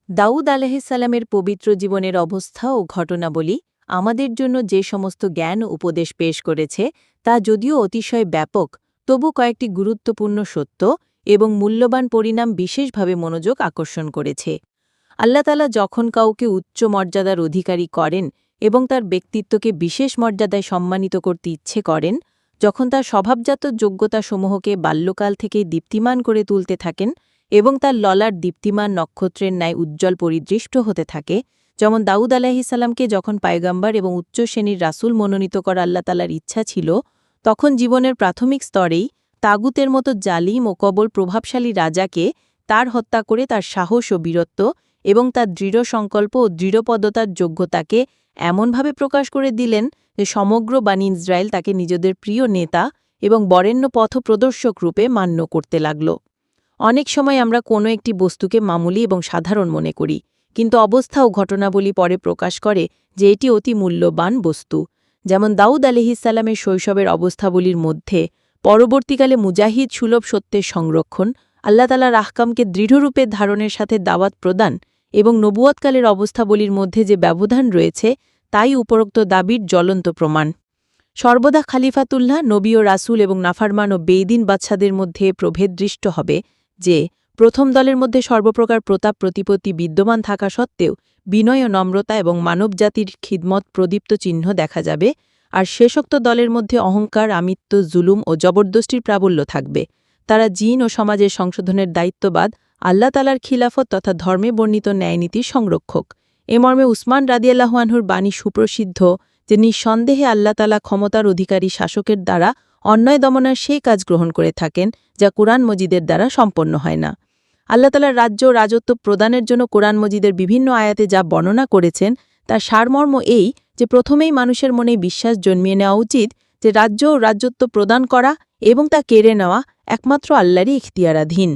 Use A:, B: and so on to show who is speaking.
A: দাউদ আলাইহিসসালামের পবিত্র জীবনের অবস্থা ও ঘটনাবলী আমাদের জন্য যে সমস্ত জ্ঞান ও উপদেশ পেশ করেছে তা যদিও অতিশয় ব্যাপক, তবু কয়েকটি গুরুত্বপূর্ণ সত্য এবং মূল্যবান পরিণাম বিশেষভাবে মনোযোগ আকর্ষণ করেছে। আল্লাহ তাআলা যখন কাউকে উচ্চ মর্যাদার অধিকারী করেন এবং তার ব্যক্তিত্বকে বিশেষ মর্যাদায় সম্মানিত করতে ইচ্ছে করেন, যখন তার স্বভাবজাত যোগ্যতাসমূহকে বাল্যকাল থেকেই দীপ্তিমান করে তুলতে থাকেন এবং তার ললাট দীপ্তিমান নক্ষত্রের ন্যায় উজ্জ্বল পরিদৃষ্ট হতে থাকে, যেমন দাউদ আলাইহিসসালামকে যখন পায়গাম্বার এবং উচ্চ শ্রেণীর রাসূল মনোনীত করা আল্লাহ তাআলার ইচ্ছা ছিল, তখন জীবনের প্রাথমিক স্তরেই তাগুতের মতো জালিম ও কবল প্রভাবশালী রাজাকে তার হত্যা করে তার সাহস ও বীরত্ব এবং তার দৃঢ় সংকল্প ও দৃঢ়পদতার যোগ্যতাকে এমনভাবে প্রকাশ করে দিলেন যে সমগ্র বানী ইসরায়েল তাকে নিজেদের প্রিয় নেতা এবং বরেণ্য পথপ্রদর্শক রূপে মান্য করতে লাগল। অনেক সময় আমরা কোনো একটি বস্তুকে মামুলি এবং সাধারণ মনে করি, কিন্তু অবস্থা ও ঘটনাবলী পরে প্রকাশ করে যে এটি অতি মূল্যবান বস্তু। যেমন দাউদ আলাইহিসসালামের শৈশবের অবস্থাবলীর মধ্যে পরবর্তীকালে মুজাহিদ সুলভ সত্যের সংরক্ষণ, আল্লাহ তাআলার আহকামকে দৃঢ়রূপে ধারণের সাথে দাওয়াত প্রদান এবং নবুয়তকালের অবস্থাবলীর মধ্যে যে ব্যবধান রয়েছে তাই উপরোক্ত দাবির জ্বলন্ত প্রমাণ। সর্বদা খালিফাতুল্লাহ, নবী ও রাসূল এবং নাফারমান ও বেইদিন বাদশাদের মধ্যে প্রভেদ দৃষ্ট হবে যে প্রথম দলের মধ্যে সর্বপ্রকার প্রতাপ প্রতিপত্তি বিদ্যমান থাকা সত্ত্বেও বিনয় ও নম্রতা এবং মানবজাতির খিদমত প্রদীপ্ত চিহ্ন দেখা যাবে, আর শেষোক্ত দলের মধ্যে অহংকার, আমিত্ব, জুলুম ও জবরদস্তির প্রাবল্য থাকবে। তারা জিন ও সমাজের সংশোধনের দায়িত্ববাদ, আল্লাহ তাআলার খিলাফত তথা ধর্মে বর্ণিত ন্যায়নীতির সংরক্ষক। এ মর্মে উসমান রাদিয়াল্লাহু আনহুর বাণী সুপ্রসিদ্ধ যে নিঃসন্দেহে আল্লাহ তাআলা ক্ষমতার অধিকারী শাসকের দ্বারা অন্যায় দমনের সেই কাজ গ্রহণ করে থাকেন যা কুরআন মজিদের দ্বারা সম্পন্ন হয় না। আল্লাহ তাআলার রাজ্য ও রাজত্ব প্রদানের জন্য কুরআন মজিদের বিভিন্ন আয়াতে যা বর্ণনা করেছেন তার সারমর্ম এই যে প্রথমেই মানুষের মনে বিশ্বাস জন্মিয়ে নেওয়া উচিত যে রাজ্য ও রাজত্ব প্রদান করা এবং তা কেড়ে নেওয়া একমাত্র আল্লাহরই ইখতিয়ারাধীন।